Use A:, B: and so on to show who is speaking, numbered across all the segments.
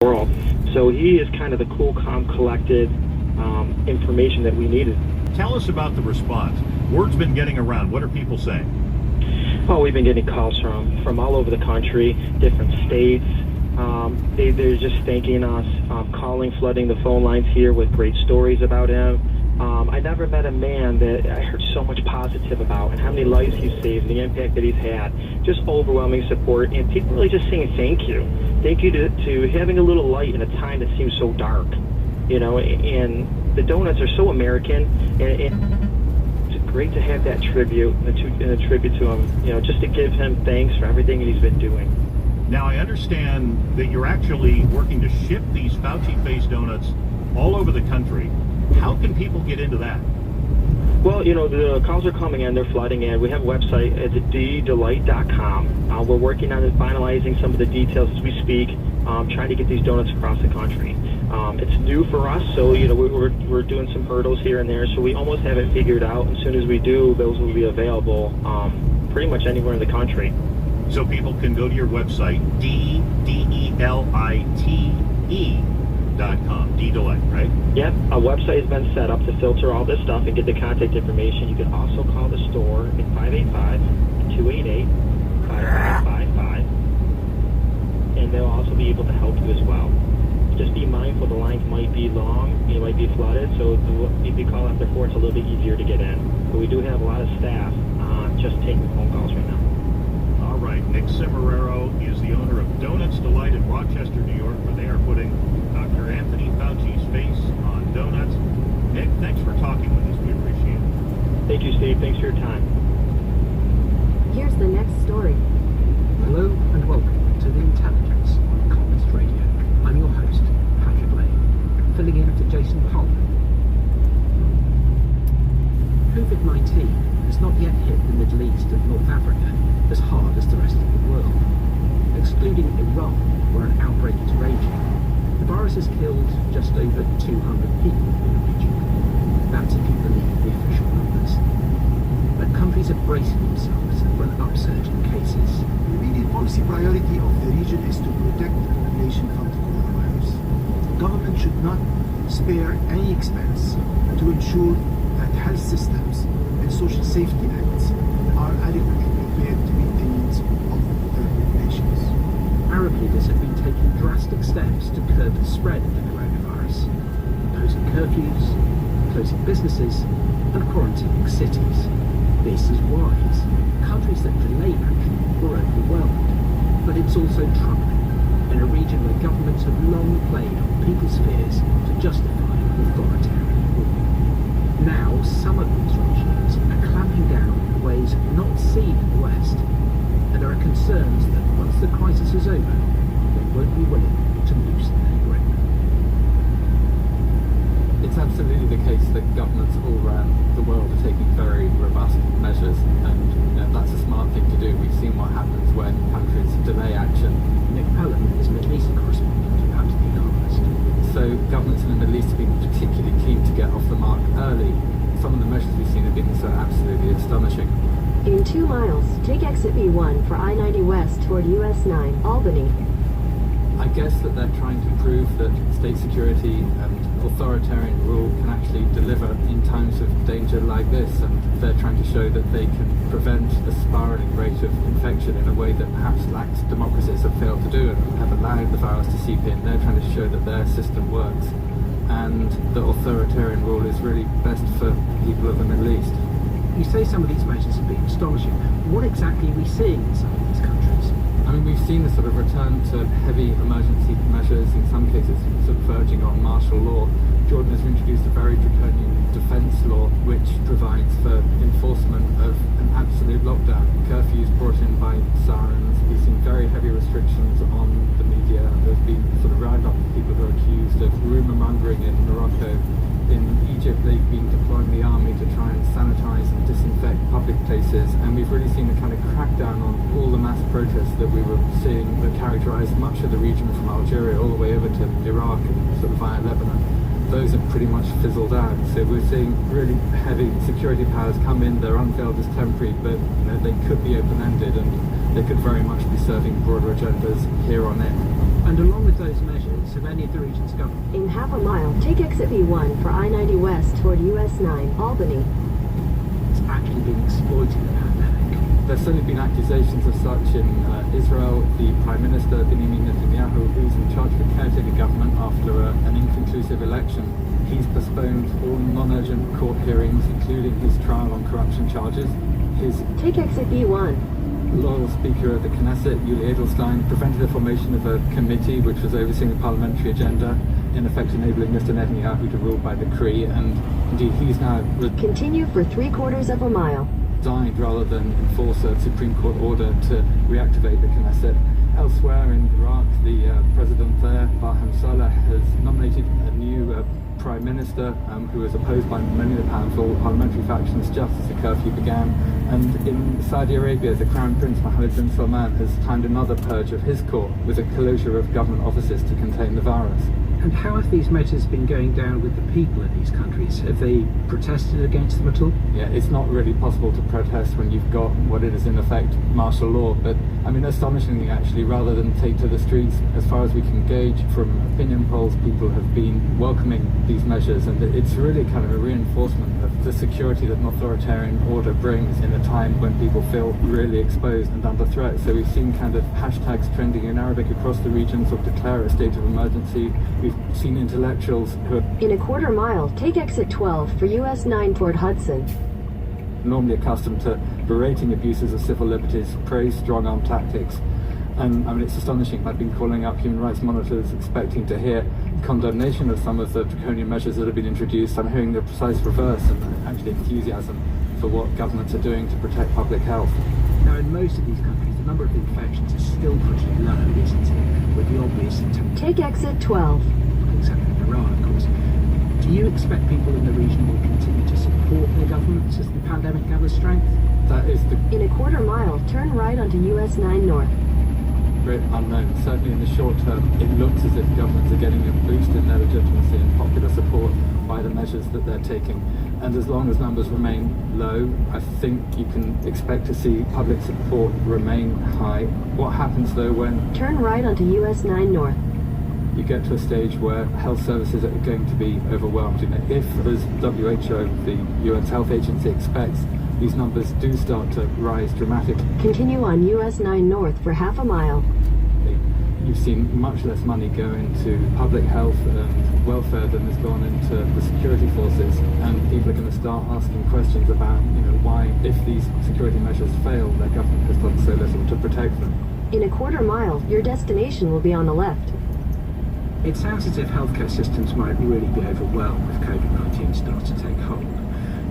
A: world. So he is kind of the cool, calm, collected information that we needed.
B: Tell us about the response. Word's been getting around. What are people saying?
A: Oh, we've been getting calls from all over the country, different states. They're just thanking us, calling, flooding the phone lines here with great stories about him. I never met a man that I heard so much positive about, and how many lives he's saved, and the impact that he's had. Just overwhelming support, and people really just saying thank you. Thank you to having a little light in a time that seems so dark. You know, and the donuts are so American, and it's great to have that tribute, and a tribute to him, you know, just to give him thanks for everything he's been doing.
B: Now, I understand that you're actually working to ship these Fauci-face donuts all over the country. How can people get into that?
A: Well, you know, the calls are coming in, they're flooding in. We have a website at ddelight.com. We're working on finalizing some of the details as we speak, trying to get these donuts across the country. It's new for us, so, you know, we're doing some hurdles here and there, so we almost have it figured out. As soon as we do, those will be available pretty much anywhere in the country.
B: So people can go to your website, DDELITE.com, D-Delight, right?
A: Yep, a website has been set up to filter all this stuff and get the contact information. You can also call the store at 585-288-5555, and they'll also be able to help you as well. Just be mindful, the lines might be long, you might be flooded, so if you call after 4, it's a little bit easier to get in. But we do have a lot of staff just taking phone calls right now.
B: All right, Nick Cimarrero is the owner of Donuts Delight in Rochester, New York, where they are putting Dr. Anthony Fauci's face on donuts. Nick, thanks for talking with us. We appreciate it.
A: Thank you, Steve. Thanks for your time.
C: Here's the next story.
D: Hello and welcome to The Intelligence on Columnist Radio. I'm your host, Patrick Lane, filling in for Jason Palmer. COVID-19 has not yet hit the Middle East and North Africa as hard as the rest of the world. Excluding Iran, where an outbreak is raging, the virus has killed just over 200 people in the region. That's if you believe the official numbers. But countries are bracing themselves for an upsurge in cases.
E: The immediate policy priority of the region is to protect the population from the coronavirus. The government should not spare any expense to ensure that health systems and social safety nets are adequately prepared to meet the needs of their populations.
D: Arab leaders have been taking drastic steps to curb the spread of the coronavirus, imposing curfews, closing businesses, and quarantining cities. This is wise. Countries that delayed action were overwhelmed, but it's also troubling in a region where governments have long played on people's fears to justify authoritarian rule. Now, some of these regimes are clamping down in ways not seen in the West, and there are concerns that once the crisis is over, they won't be willing to loosen their grip.
F: It's absolutely the case that governments all around the world are taking very robust measures, and that's a smart thing to do. We've seen what happens when countries delay action.
D: Nick Pelham is Middle East correspondent at The Economist.
F: So governments in the Middle East have been particularly keen to get off the mark early. Some of the measures we've seen have been so absolutely astonishing.
C: In 2 miles, take exit B1 for I-90 West toward US 9, Albany.
F: I guess that they're trying to prove that state security and authoritarian rule can actually deliver in times of danger like this, and they're trying to show that they can prevent the spiralling rate of infection in a way that perhaps lax democracies have failed to do and have allowed the virus to seep in. They're trying to show that their system works, and that authoritarian rule is really best for people of the Middle East.
D: You say some of these measures have been astonishing. What exactly are we seeing in some of these countries?
F: I mean, we've seen a sort of return to heavy emergency measures, in some cases sort of verging on martial law. Jordan has introduced a very draconian defence law which provides for enforcement of an absolute lockdown. Curfews brought in by sirens. We've seen very heavy restrictions on the media. There's been sort of round up people who are accused of rumour mongering in Morocco. In Egypt, they've been deploying the army to try and sanitise and disinfect public places, and we've really seen a kind of crackdown on all the mass protests that we were seeing that characterised much of the region from Algeria all the way over to Iraq and sort of via Lebanon. Those have pretty much fizzled out, so we're seeing really heavy security powers come in. They're unveiled as temporary, but they could be open-ended, and they could very much be serving broader agendas here on in.
D: And along with those measures, have any of the region's government
C: In half a mile, take exit B1 for I-90 West toward US 9, Albany.
D: actually been exploiting the pandemic?
F: There's certainly been accusations of such in Israel. The Prime Minister, Benjamin Netanyahu, who's in charge of the caretaker government after an inconclusive election, he's postponed all non-urgent court hearings, including his trial on corruption charges. His
C: Take exit B1.
F: loyal Speaker of the Knesset, Yuli Edelstein, prevented the formation of a committee which was overseeing the parliamentary agenda, in effect enabling Mr. Netanyahu to rule by decree, and indeed he's now
C: Continue for 3/4 of a mile.
F: resigned rather than enforce a Supreme Court order to reactivate the Knesset. Elsewhere in Iraq, the president there, Barham Saleh, has nominated a new Prime Minister who was opposed by many of the powerful parliamentary factions just as the curfew began. And in Saudi Arabia, the Crown Prince Mohammed bin Salman has timed another purge of his court with a closure of government offices to contain the virus.
D: And how have these measures been going down with the people in these countries? Have they protested against them at all?
F: Yeah, it's not really possible to protest when you've got what is in effect martial law, but I mean, astonishingly actually, rather than take to the streets, as far as we can gauge from opinion polls, people have been welcoming these measures, and it's really kind of a reinforcement of the security that an authoritarian order brings in a time when people feel really exposed and under threat. So we've seen kind of hashtags trending in Arabic across the region, sort of declare a state of emergency. We've seen intellectuals who are
C: In 1/4 mile, take exit 12 for US 9 toward Hudson.
F: normally accustomed to berating abuses of civil liberties, praise strong-arm tactics. And I mean, it's astonishing. I've been calling up human rights monitors expecting to hear condemnation of some of the draconian measures that have been introduced. I'm hearing the precise reverse, and actually enthusiasm for what governments are doing to protect public health.
D: Now, in most of these countries, the number of infections is still pretty low, isn't it? With the obvious symptoms
C: Take exit 12.
D: happening in Iran, of course. Do you expect people in the region will continue to support their governments as the pandemic gathers strength?
F: That is the
C: In 1/4 mile, turn right onto US 9 North.
F: great unknown. Certainly in the short term, it looks as if governments are getting a boost in their legitimacy and popular support by the measures that they're taking. And as long as numbers remain low, I think you can expect to see public support remain high. What happens though when
C: Turn right onto US 9 North.
F: you get to a stage where health services are going to be overwhelmed? You know, if, as WHO, the UN's health agency, expects, these numbers do start to rise dramatically,
C: Continue on US 9 North for half a mile.
F: you've seen much less money go into public health and welfare than has gone into the security forces, and people are going to start asking questions about, you know, why, if these security measures fail, their government has done so little to protect them.
C: In 1/4 mile, your destination will be on the left.
D: It sounds as if healthcare systems might really be overwhelmed if COVID-19 starts to take hold.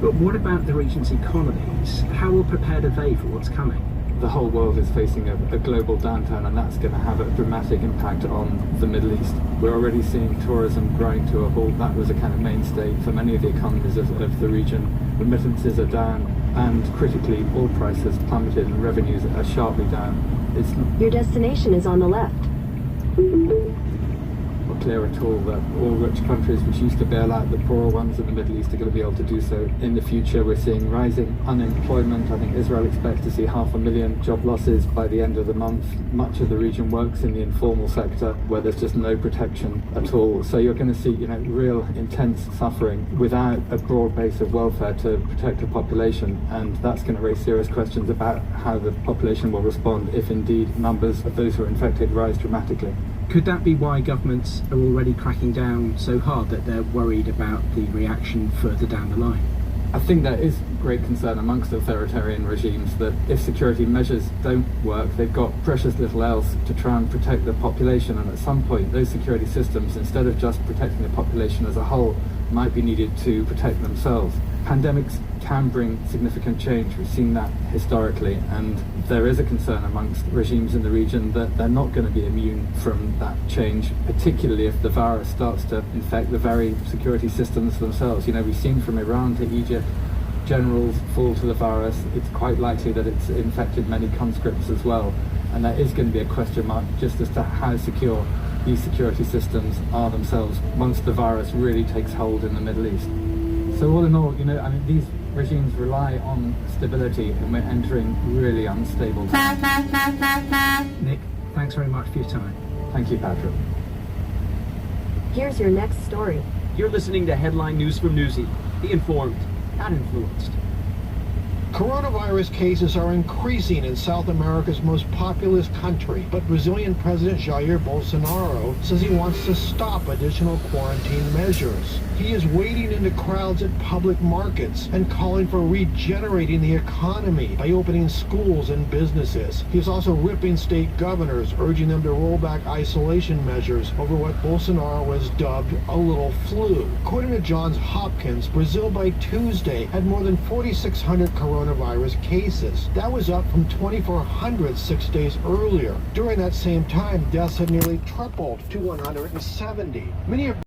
D: But what about the region's economies? How well prepared are they for what's coming?
F: The whole world is facing a global downturn, and that's going to have a dramatic impact on the Middle East. We're already seeing tourism grind to a halt. That was a kind of mainstay for many of the economies of the region. Remittances are down, and critically, oil prices plummeted and revenues are sharply down. It's
C: Your destination is on the left.
F: not clear at all that all rich countries which used to bail out the poorer ones in the Middle East are going to be able to do so in the future. We're seeing rising unemployment. I think Israel expects to see 500,000 job losses by the end of the month. Much of the region works in the informal sector where there's just no protection at all. So you're going to see, you know, real intense suffering without a broad base of welfare to protect the population, and that's going to raise serious questions about how the population will respond if indeed numbers of those who are infected rise dramatically.
D: Could that be why governments are already cracking down so hard that they're worried about the reaction further down the line?
F: I think there is great concern amongst authoritarian regimes that if security measures don't work, they've got precious little else to try and protect the population, and at some point those security systems, instead of just protecting the population as a whole, might be needed to protect themselves. Pandemics can bring significant change. We've seen that historically, and there is a concern amongst regimes in the region that they're not going to be immune from that change, particularly if the virus starts to infect the very security systems themselves. You know, we've seen from Iran to Egypt, generals fall to the virus. It's quite likely that it's infected many conscripts as well, and there is going to be a question mark just as to how secure these security systems are themselves once the virus really takes hold in the Middle East. So all in all, you know, I mean, these regimes rely on stability, and we're entering really unstable times.
D: Nick, thanks very much for your time.
F: Thank you, Patrick.
C: Here's your next story.
G: You're listening to Headline News from Newsy. Be informed, not influenced.
H: Coronavirus cases are increasing in South America's most populous country, but Brazilian President Jair Bolsonaro says he wants to stop additional quarantine measures. He is wading into crowds at public markets and calling for regenerating the economy by opening schools and businesses. He is also ripping state governors, urging them to roll back isolation measures over what Bolsonaro has dubbed a little flu. According to Johns Hopkins, Brazil by Tuesday had more than 4,600 coronavirus cases. That was up from 2,400 6 days earlier. During that same time, deaths had nearly tripled to 170. Many of